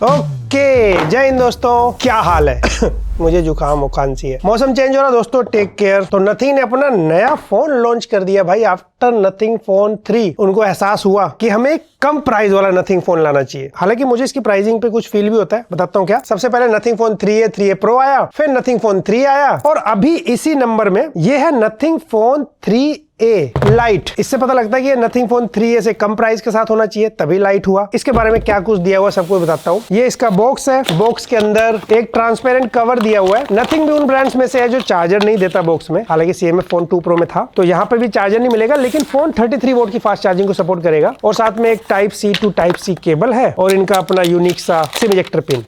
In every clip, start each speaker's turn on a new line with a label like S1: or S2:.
S1: Okay, जय हिंद दोस्तों, क्या हाल है? मुझे जुकाम और खांसी है। मौसम चेंज हो रहा दोस्तों, टेक केयर। तो नथिंग ने अपना नया फोन लॉन्च कर दिया भाई, आफ्टर नथिंग फोन 3। उनको एहसास हुआ कि हमें कम प्राइस वाला नथिंग फोन लाना चाहिए। हालांकि मुझे इसकी प्राइसिंग पे कुछ फील भी होता है, बताता हूँ क्या। सबसे पहले नथिंग फोन 3A प्रो आया, फिर नथिंग फोन 3 आया, और अभी इसी नंबर में ये है नथिंग फोन 3A लाइट। इससे पता लगता है कि ये नथिंग फोन 3A से कम प्राइस के साथ होना चाहिए, तभी लाइट हुआ। इसके बारे में क्या कुछ दिया हुआ सबको बताता हूँ। ये इसका बॉक्स है, बॉक्स के अंदर एक ट्रांसपेरेंट कवर दिया हुआ है। नथिंग भी उन ब्रांड्स में से है जो चार्जर नहीं देता बॉक्स में। हालांकि CMF फोन 2 प्रो में था, तो यहाँ पे भी चार्जर नहीं मिलेगा, लेकिन फोन 33 वोल्ट की फास्ट चार्जिंग को सपोर्ट करेगा। और साथ में एक type C to type C cable है, और इनका अपना यूनिक सा सिम इजेक्टर पिन।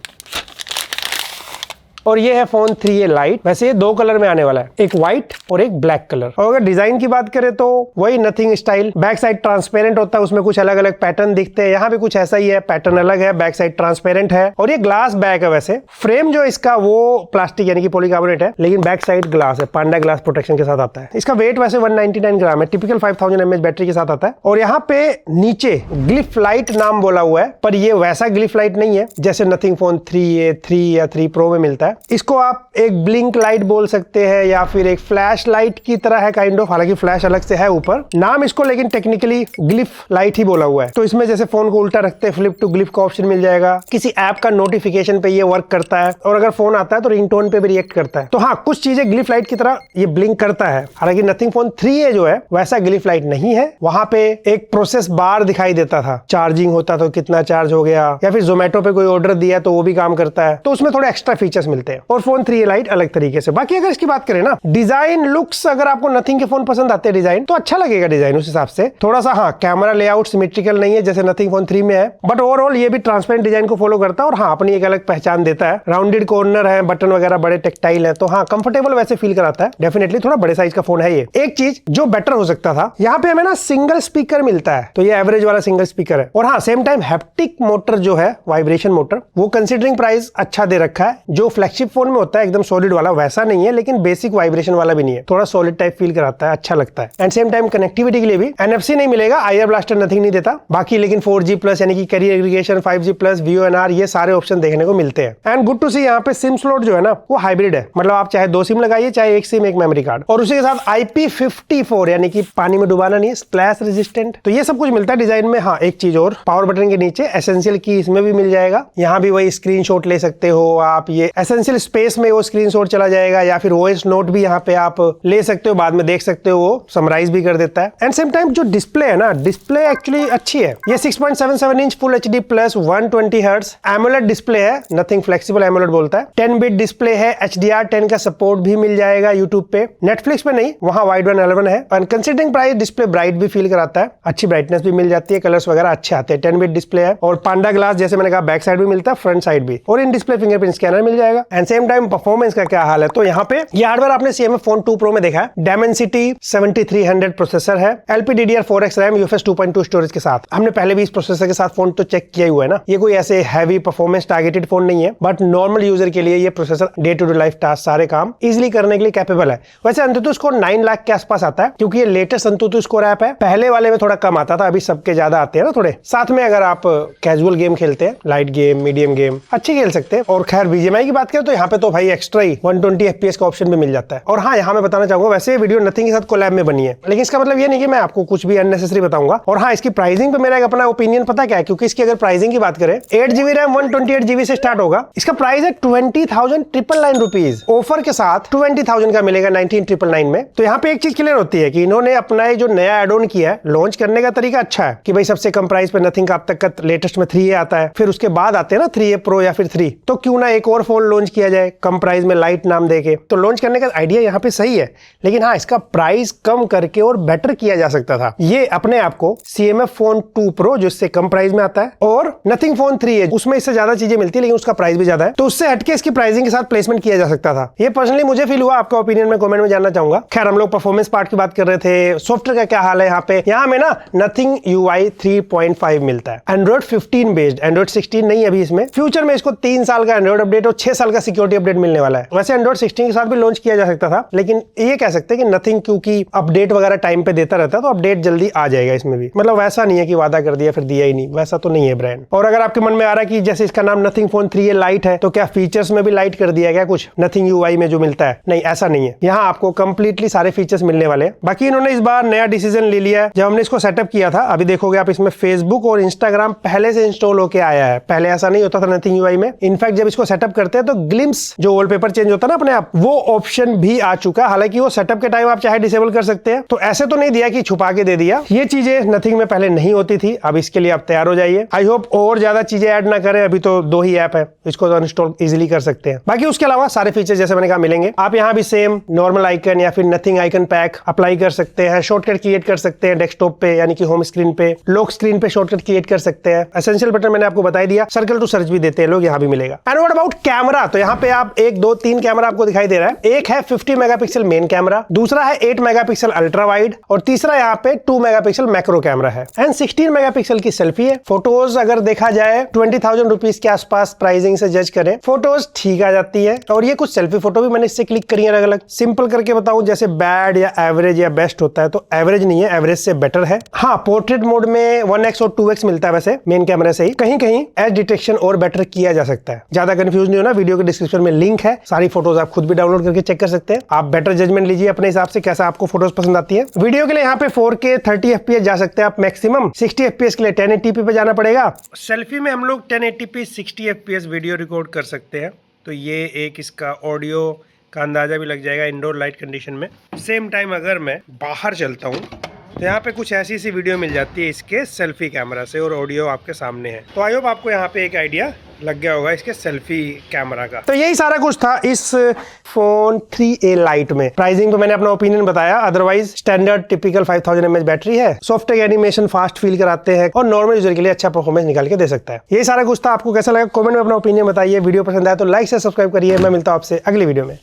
S1: और ये है फोन 3A लाइट। वैसे ये 2 कलर में आने वाला है, एक व्हाइट और एक ब्लैक कलर। और अगर डिजाइन की बात करें तो वही nothing style. Back side transparent होता है, उसमें कुछ अलग अलग पैटर्न दिखते हैं। यहाँ भी कुछ ऐसा ही है, पैटर्न अलग है, बैक साइड ट्रांसपेरेंट है। और ये ग्लास बैक है। वैसे फ्रेम जो इसका वो प्लास्टिक यानी कि पॉलीकार्बोनेट है, लेकिन बैक साइड ग्लास है, पांडा ग्लास प्रोटेक्शन के साथ आता है। इसका वेट वैसे 199 ग्राम है, टिपिकल 5000 mAh बैटरी के साथ आता है। और यहाँ पे नीचे ग्लिफ लाइट नाम बोला हुआ है, पर ये वैसा ग्लिफ लाइट नहीं है जैसे नथिंग फोन 3A 3 या 3 प्रो में मिलता है। इसको आप एक ब्लिंक लाइट बोल सकते हैं, या फिर एक फ्लैश लाइट की तरह है काइंड ऑफ। हालांकि फ्लैश अलग से है ऊपर नाम इसको, लेकिन टेक्निकली ग्लिफ लाइट ही बोला हुआ है। तो इसमें जैसे फोन को उल्टा रखते हैं, फ्लिप टू ग्लिफ का ऑप्शन मिल जाएगा। किसी ऐप का नोटिफिकेशन पे ये वर्क करता है, और अगर फोन आता है तो रिंगटोन पे भी रिएक्ट करता है। तो हाँ, कुछ चीजें ग्लिफ लाइट की तरह ये ब्लिंक करता है। हालांकि नथिंग फोन 3A जो है वैसा ग्लिफ लाइट नहीं है। वहां पे एक प्रोसेस बार दिखाई देता था, चार्जिंग होता तो कितना चार्ज हो गया, या फिर जोमेटो पे कोई ऑर्डर दिया तो वो भी काम करता है। तो उसमें थोड़े एक्स्ट्रा फीचर्स मिलते हैं। और फोन 3A लाइट अलग तरीके से। बाकी अगर इसकी बात करें ना, डिजाइन लुक्स, अगर आपको नथिंग के फोन पसंद आते हैं डिजाइन, तो अच्छा लगेगा डिजाइन उस हिसाब से। थोड़ा सा हाँ, कैमरा लेआउट सिमेट्रिकल नहीं है जैसे नथिंग फोन 3 में है, बट ओवरऑल ये भी ट्रांसपेरेंट डिजाइन को फॉलो करता है, और हाँ, अपनी एक अलग पहचान देता है। राउंडेड कॉर्नर है, बटन वगैरह बड़े टेक्टाइल है, तो हाँ, कंफर्टेबल वैसे फील कराता है। डेफिनेटली थोड़ा बड़े साइज का फोन है ये। एक चीज जो बेटर हो सकता था, यहाँ पे हमें ना सिंगल स्पीकर मिलता है, तो ये एवरेज वाला सिंगल स्पीकर है। और हाँ, सेम टाइम हैप्टिक मोटर जो है, वाइब्रेशन मोटर, वो कंसिडरिंग प्राइस अच्छा दे रखा है। जो फ्लैगशिप फोन में होता है एकदम सॉलिड वाला वैसा नहीं है, लेकिन बेसिक वाइब्रेशन वाला भी नहीं है, थोड़ा सॉलिड टाइप फील कराता है, अच्छा लगता है। एंड सेम टाइम कनेक्टिविटी के लिए भी NFC नहीं मिलेगा, IR ब्लास्टर नथिंग नहीं देता। बाकी लेकिन 4G+ यानी कि कैरियर एग्रीगेशन, 5G+, VoNR, ये सारे ऑप्शन देखने को मिलते हैं। एंड गुड टू सी, यहाँ पे सिम स्लॉट जो है ना, वो हाइब्रिड है। मतलब आप चाहे 2 सिम लगाइए, चाहे एक सिम एक मेमोरी कार्ड, और उसी के साथ IP54 यानी कि पानी में डुबाना नहीं है, स्प्लैश रेजिस्टेंट। तो ये सब कुछ मिलता है डिजाइन में। हाँ, एक चीज और, पावर बटन के नीचे एसेंशियल की इसमें भी मिल जाएगा। यहाँ भी वही स्क्रीनशॉट ले सकते हो आप, ये एसेंशियल स्पेस में वो स्क्रीनशॉट चला जाएगा, या फिर वॉइस नोट भी यहाँ पे आप ले सकते हो, बाद में देख सकते हो, वो समराइज भी कर देता है। एंड सेम टाइम जो डिस्प्ले है ना, डिस्प्ले एक्चुअली अच्छी है। ये 6.77 inch full HD plus 120 hertz AMOLED display है। नथिंग फ्लेक्सिबल एमोलेड बोलता है। 10 बिट डिस्प्ले है, HDR10 का सपोर्ट भी मिल जाएगा यूट्यूब पे। नेटफ्लिक्स पे नहीं, वहां वाइड 11 है। और कंसिडरिंग प्राइस, डिस्प्ले ब्राइट भी फील कराता है, अच्छी ब्राइटनेस भी मिल जाती है, कलर्स वगैरह अच्छे आते हैं। 10 बिट डिस्प्ले है, और पांडा ग्लास जैसे मैंने कहा, बैक साइड भी मिलता है, फ्रंट साइड भी। और इन डिस्प्ले फिंगरप्रिंट स्कैनर मिल जाएगा। एंड सेम टाइम परफॉर्मेंस का क्या हाल है, तो यहाँ पे ये हार्डवेयर आपने CMF फोन 2 प्रो में देखा है। Dimensity 7300 प्रोसेसर है, LPDDR4X रैम, UFS 2.2 स्टोरेज के साथ। हमने पहले भी इस प्रोसेसर के साथ फोन तो चेक किया हुआ है ना। ये कोई ऐसे हैवी परफॉर्मेंस टारगेटेड फोन नहीं है, बट नॉर्मल यूजर के लिए ये processor day to day life task, सारे काम इजिली करने के लिए कैपेबल है। वैसे अंतुतु स्कोर 9 लाख के आसपास आता है, क्योंकि ये लेटेस्ट अंतुतु स्कोर ऐप है। पहले वाले में थोड़ा कम आता था, अभी सबके ज्यादा आते हैं ना थोड़े। साथ में अगर आप कैजुअल गेम खेलते हैं, लाइट गेम, मीडियम गेम, अच्छे खेल सकते हैं। और खैर BGMI की बात करें तो यहाँ पे तो भाई एक्स्ट्रा ही 120 FPS का ऑप्शन भी मिल जाता है। और हाँ, यहाँ मैं बताना चाहूंगा, वैसे वीडियो नथिंग के साथ कोलैब में बनी है, लेकिन इसका मतलब ये नहीं कि मैं आपको कुछ भी अननेसेसरी बताऊंगा। और हाँ, इसकी प्राइसिंग पे मेरा एक अपना ओपिनियन पता क्या है, क्योंकि इसकी अगर प्राइसिंग की बात करें, 8GB रैम 128GB से स्टार्ट होगा। इसका प्राइस है 20,999 रुपीज। ऑफर के साथ 20,000 का मिलेगा 19,999 में। तो यहाँ पे एक चीज क्लियर होती है कि इन्होंने अपना जो नया एड ऑन किया है, लॉन्च करने का तरीका अच्छा है कि भाई सबसे कम प्राइस पे नथिंग का अब तक का लेटेस्ट में 3A आता है, फिर उसके बाद आते हैं ना 3A प्रो या फिर 3, तो क्यों ना एक और फोन लॉन्च किया जाए कम प्राइस में, लाइट नाम देके। तो लॉन्च करने का आइडिया यहाँ पे सही है, लेकिन हाँ, इसका प्राइस कम करके और बेटर किया जा सकता था। ये अपने आप को CMF फोन 2 प्रो जो इससे कम प्राइस में आता है, और नथिंग फोन 3A उसमें इससे ज्यादा चीजें मिलती है, लेकिन उसका प्राइस भी ज्यादा है, तो उससे हटके इसकी प्राइसिंग के साथ प्लेसमेंट किया जा सकता था। ये पर्सनली मुझे फील हुआ, आपका ओपिनियन में कमेंट में जानना चाहूंगा। खैर, हम लोग परफॉर्मेंस पार्ट की बात कर रहे थे, सॉफ्टवेयर का क्या हाल है यहाँ पे। यहाँ में ना नथिंग UI 3.5 मिलता है, Android 15 बेस्ड, Android 16 नहीं अभी इसमें। फ्यूचर में इसको 3 साल का एंड्रॉइड अपडेट और 6 साल का का सिक्योरिटी अपडेट मिलने वाला है। वैसे एंड्रॉइड 16 के साथ भी लॉन्च किया जा सकता था, लेकिन ये कह सकते हैं कि नथिंग क्योंकि अपडेट वगैरह टाइम पे देता रहता है तो अपडेट जल्दी आ जाएगा इसमें भी। मतलब वैसा नहीं है कि वादा कर दिया फिर दिया ही नहीं, वैसा तो नहीं है ब्रांड। और अगर आपके मन में आ रहा है कि जैसे इसका नाम नथिंग फोन 3a लाइट है तो क्या फीचर्स में भी लाइट कर दिया गया कुछ नथिंग यूआई में जो मिलता है? नहीं, ऐसा नहीं है। यहाँ आपको कंप्लीटली सारे फीचर्स मिलने वाले हैं। बाकी इन्होंने इस बार नया डिसीजन ले लिया है। जब हमने इसको सेटअप किया था, अभी देखोगे आप इसमें फेसबुक और इंस्टाग्राम पहले से इंस्टॉल होके आया है। पहले ऐसा नहीं होता था नथिंग यूआई में। इनफैक्ट जब इसको सेटअप करते हैं तो ग्लिम्स जो वॉलपेपर चेंज होता है ना अपने आप, वो ऑप्शन भी आ चुका है। हालांकि वो सेटअप के टाइम आप चाहे डिसेबल कर सकते हैं, तो ऐसे तो नहीं दिया कि छुपा के दे दिया। ये चीजें नथिंग में पहले नहीं होती थी, अब इसके लिए आप तैयार हो जाइए। आई होप और ज्यादा चीजें ऐड ना करें, अभी तो 2 ही ऐप है, इसको तो इंस्टॉल इजीली कर सकते हैं। बाकी उसके अलावा सारे फीचर्स जैसे मैंने कहा मिलेंगे। आप यहाँ भी सेम नॉर्मल आइकन या फिर नथिंग आइकन पैक अप्लाई कर सकते हैं, शॉर्टकट क्रिएट कर सकते हैं डेस्कटॉप पे यानी कि होम स्क्रीन पे, लॉक स्क्रीन पे शॉर्टकट क्रिएट कर सकते हैं। एसेंशियल बटन मैंने आपको बता दिया, सर्कल टू सर्च भी देते हैं लोग, यहाँ भी मिलेगा। And what about camera? तो यहाँ पे आप 1 2 3 कैमरा आपको दिखाई दे रहा है। एक है 50 मेगापिक्सल मेन कैमरा, दूसरा है 8 मेगापिक्सल अल्ट्रा वाइड और तीसरा यहाँ पे 2 मेगापिक्सल मैक्रो कैमरा है। एंड 16 मेगापिक्सल की सेल्फी है। फोटोज अगर देखा जाए 20,000 रुपीज के आसपास प्राइसिंग से जज करें, फोटोज ठीक आ जाती है। और ये कुछ सेल्फी फोटो भी मैंने इससे क्लिक करी है अलग अलग। सिंपल करके बताऊं, जैसे बैड या एवरेज या बेस्ट होता है, तो एवरेज नहीं है, एवरेज से बेटर है। हाँ, पोर्ट्रेट मोड में 1x और 2x मिलता है वैसे मेन कैमरे से ही। कहीं कहीं एज डिटेक्शन और बेटर किया जा सकता है। ज्यादा कंफ्यूज नहीं होना, वीडियो के डिस्क्रिप्शन में लिंक है, सारी फोटोज आप खुद भी डाउनलोड करके चेक कर सकते हैं। आप बेटर जजमेंट लीजिए अपने हिसाब से, कैसा आपको फोटोज पसंद आती है। वीडियो के लिए यहाँ पे 4K 30 FPS जा सकते हैं आप मैक्सिमम। 60 FPS के लिए 1080p पे जाना पड़ेगा। सेल्फी में हम लोग 1080p 60 FPS वीडियो रिकॉर्ड कर सकते हैं। तो ये एक इसका ऑडियो का अंदाजा भी लग जाएगा इंडोर लाइट कंडीशन में। सेम टाइम अगर मैं बाहर चलता हूँ तो यहाँ पे कुछ ऐसी सी वीडियो मिल जाती है इसके सेल्फी कैमरा से, और ऑडियो आपके सामने है। तो आई होप आपको यहाँ पे एक आइडिया लग गया होगा इसके सेल्फी कैमरा का। तो यही सारा कुछ था इस फोन 3a लाइट में। प्राइसिंग पे मैंने अपना ओपिनियन बताया, otherwise standard typical 5000 mAh battery है, सॉफ्टवेयर एनिमेशन फास्ट फील कराते हैं और नॉर्मल यूजर के लिए अच्छा परफॉर्मेंस निकाल के दे सकता है। यही सारा कुछ था। आपको कैसा लगा कमेंट में अपना ओपिनियन बताइए। वीडियो पसंद आया तो लाइक से सब्सक्राइब करिए। मैं मिलता हूं आपसे अगली वीडियो में।